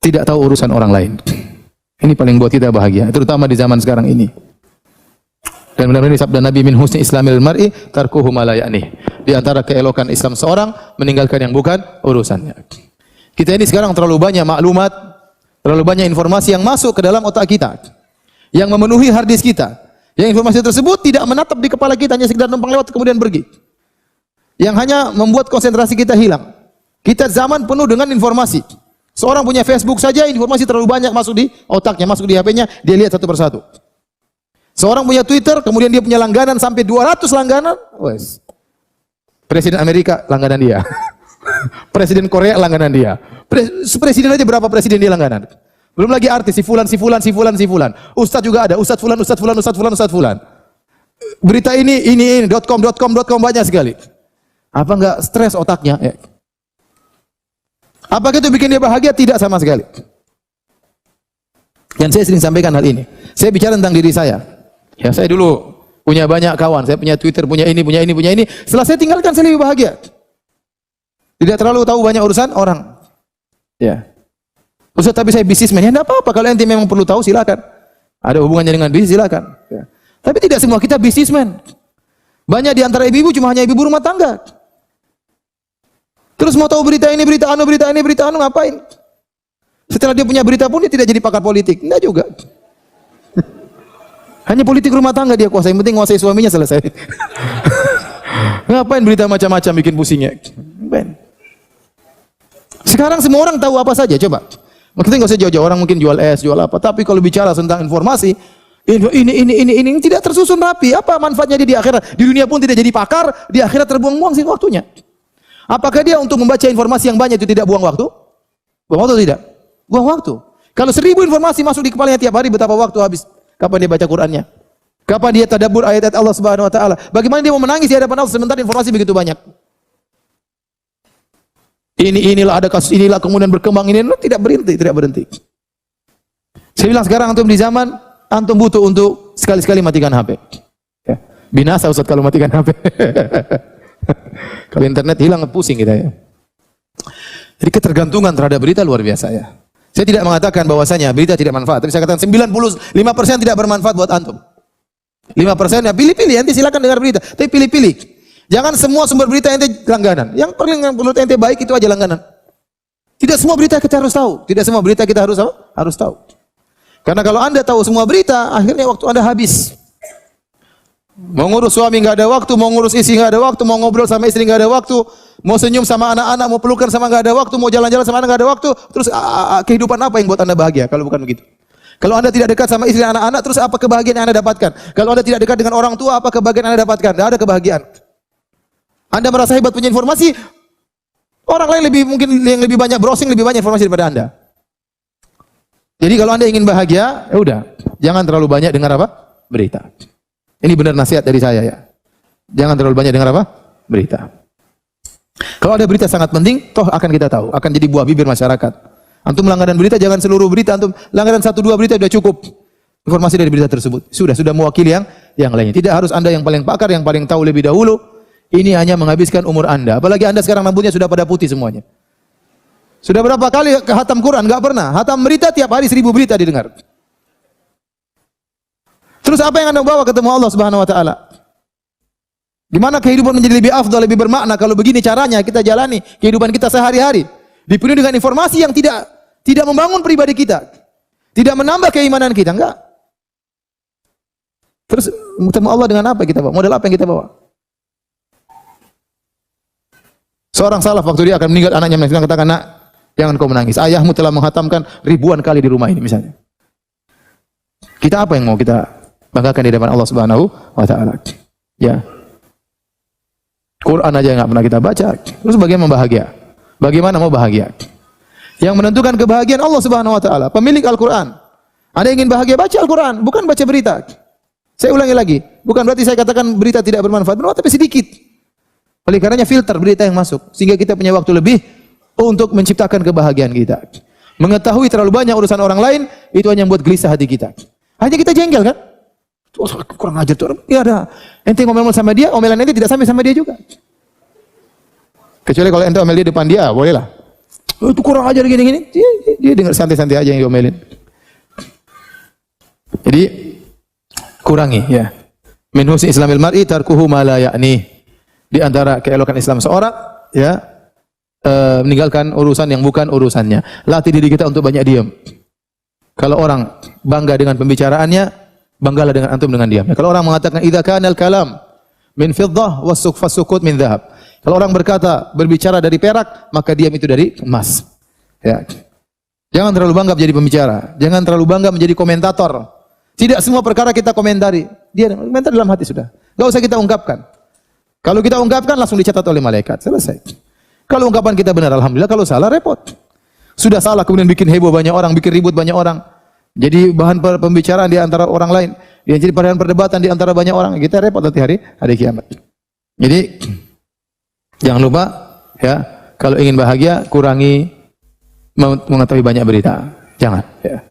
tidak tahu urusan orang lain. Ini paling buat kita bahagia, terutama di zaman sekarang ini. Dan benar-benar sabda Nabi, min husni islamil mar'i tarkuhu ma la ya'nih. Di antara keelokan Islam seorang meninggalkan yang bukan urusannya. Kita ini sekarang terlalu banyak maklumat, terlalu banyak informasi yang masuk ke dalam otak kita, yang memenuhi hard disk kita. Yang informasi tersebut tidak menatap di kepala kita, hanya sekedar numpang lewat kemudian pergi. Yang hanya membuat konsentrasi kita hilang. Kita zaman penuh dengan informasi. Seorang punya Facebook saja, informasi terlalu banyak masuk di otaknya, masuk di HP-nya, dia lihat satu persatu. Seorang punya Twitter, kemudian dia punya langganan sampai 200 langganan. Wes. Presiden Amerika langganan dia. Presiden Korea langganan dia. Presiden aja berapa presiden dia langganan. Belum lagi artis, si fulan. Ustaz juga ada, Ustaz fulan. Berita ini, .com banyak sekali. Apa enggak stres otaknya? Apakah itu bikin dia bahagia? Tidak sama sekali. Dan saya sering sampaikan hal ini. Saya bicara tentang diri saya. Ya, saya dulu punya banyak kawan, saya punya Twitter, punya ini. Setelah saya tinggalkan, saya lebih bahagia. Tidak terlalu tahu banyak urusan orang. Ya. Ustaz, tapi saya bisnismen. Ya, enggak apa-apa. Kalau ente memang perlu tahu, silakan. Ada hubungannya dengan bisnis, silakan. Ya. Tapi tidak semua kita bisnismen. Banyak di antara ibu-ibu cuma hanya ibu rumah tangga. Terus mau tahu berita ini, berita anu, ngapain? Setelah dia punya berita pun dia tidak jadi pakar politik. Enggak juga. Hanya politik rumah tangga dia kuasai, yang penting nguasai suaminya selesai. Ngapain berita macam-macam bikin pusingnya? Ben. Sekarang semua orang tahu apa saja, coba. Maksudnya nggak usah jauh-jauh, orang mungkin jual es, jual apa. Tapi kalau bicara tentang informasi, ini tidak tersusun rapi. Apa manfaatnya dia di akhirat? Di dunia pun tidak jadi pakar, di akhirat terbuang-buang sih waktunya. Apakah dia untuk membaca informasi yang banyak itu tidak buang waktu? Buang waktu tidak? Buang waktu. Kalau 1000 informasi masuk di kepalanya tiap hari, betapa waktu habis? Kapan dia baca Qur'annya? Kapan dia tadabbur ayat-ayat Allah Subhanahu wa taala? Bagaimana dia mau menangis di hadapan Allah sementara informasi begitu banyak? Inilah ada kasus inilah kemudian berkembang ini tidak berhenti. Saya bilang sekarang antum di zaman antum butuh untuk sekali-sekali matikan HP. Ya. Binasa Ustaz kalau matikan HP. Kalau internet hilang pusing kita ya. Jadi ketergantungan terhadap berita luar biasa ya. Saya tidak mengatakan bahwasanya berita tidak manfaat, tapi saya katakan 95% tidak bermanfaat buat antum. 5% ya pilih-pilih, ente silakan dengar berita, tapi pilih-pilih. Jangan semua sumber berita ente langganan. Yang paling menurut ente baik itu aja langganan. Tidak semua berita kita harus tahu. Tidak semua berita kita harus apa? Harus tahu. Karena kalau Anda tahu semua berita, akhirnya waktu Anda habis. Mau ngurus suami nggak ada waktu, mau ngurus istri nggak ada waktu, mau ngobrol sama istri nggak ada waktu, mau senyum sama anak-anak, mau pelukan sama nggak ada waktu, mau jalan-jalan sama anak nggak ada waktu. Terus kehidupan apa yang buat Anda bahagia? Kalau bukan begitu. Kalau Anda tidak dekat sama istri dan anak-anak, terus apa kebahagiaan yang Anda dapatkan? Kalau Anda tidak dekat dengan orang tua, apa kebahagiaan yang Anda dapatkan? Tidak ada kebahagiaan. Anda merasa hebat punya informasi, orang lain yang lebih banyak browsing, lebih banyak informasi daripada Anda. Jadi kalau Anda ingin bahagia, ya udah, jangan terlalu banyak dengar apa? Berita. Ini benar nasihat dari saya ya. Jangan terlalu banyak dengar apa? Berita. Kalau ada berita sangat penting, toh akan kita tahu, akan jadi buah bibir masyarakat. Antum langganan berita, jangan seluruh berita, antum langganan 1-2 berita sudah cukup. Informasi dari berita tersebut sudah mewakili yang lainnya. Tidak harus Anda yang paling pakar, yang paling tahu lebih dahulu. Ini hanya menghabiskan umur Anda. Apalagi Anda sekarang rambutnya sudah pada putih semuanya. Sudah berapa kali khatam Quran? Enggak pernah. Khatam berita tiap hari 1000 berita didengar. Terus apa yang Anda bawa ketemu Allah Subhanahu wa taala? Gimana kehidupan menjadi lebih afdal, lebih bermakna kalau begini caranya kita jalani kehidupan kita sehari-hari? Dipenuhi dengan informasi yang tidak membangun pribadi kita. Tidak menambah keimanan kita, enggak. Terus ketemu Allah dengan apa kita bawa? Modal apa yang kita bawa? Seorang salaf waktu dia akan meninggal anaknya katakan, "Nak, jangan kau menangis. Ayahmu telah menghatamkan ribuan kali di rumah ini," misalnya. Kita apa yang mau kita banggakan di depan Allah Subhanahu wa taala? Ya. Quran aja enggak pernah kita baca. Terus bagaimana bahagia? Bagaimana mau bahagia? Yang menentukan kebahagiaan Allah Subhanahu wa taala, pemilik Al-Qur'an. Anda ingin bahagia, baca Al-Qur'an, bukan baca berita. Saya ulangi lagi, bukan berarti saya katakan berita tidak bermanfaat, tapi sedikit. Oleh karenanya filter berita yang masuk sehingga kita punya waktu lebih untuk menciptakan kebahagiaan kita. Mengetahui terlalu banyak urusan orang lain itu hanya membuat gelisah hati kita. Hanya kita jengkel kan? Oh, kurang ajar tuh orang. Ya ada. Ente ngomel sama dia, omelan ente tidak sampai sama dia juga. Kecuali kalau ente omel dia depan dia, bolehlah. Itu kurang ajar gini-gini. Dia dengar santai-santai aja yang diomelin. Jadi kurangi ya. Min husni islamil mar'i tarkuhu ma la ya'ni. Di antara keelokan Islam seorang ya meninggalkan urusan yang bukan urusannya. Latih diri kita untuk banyak diam. Kalau orang bangga dengan pembicaraannya, banggalah dengan antum dengan diam. Kalau orang mengatakan idza kana al-kalam min fiddah was-sukut min dhahab. Kalau orang berbicara dari perak, maka diam itu dari emas. Ya. Jangan terlalu bangga menjadi pembicara, jangan terlalu bangga menjadi komentator. Tidak semua perkara kita komentari. Dia komentar dalam hati sudah. Enggak usah kita ungkapkan. Kalau kita ungkapkan langsung dicatat oleh malaikat. Selesai. Kalau ungkapan kita benar alhamdulillah, kalau salah repot. Sudah salah kemudian bikin heboh banyak orang, bikin ribut banyak orang. Jadi bahan pembicaraan di antara orang lain, dia jadi bahan perdebatan di antara banyak orang. Kita repot nanti hari kiamat. Jadi jangan lupa ya, kalau ingin bahagia kurangi mengetahui banyak berita. Jangan ya.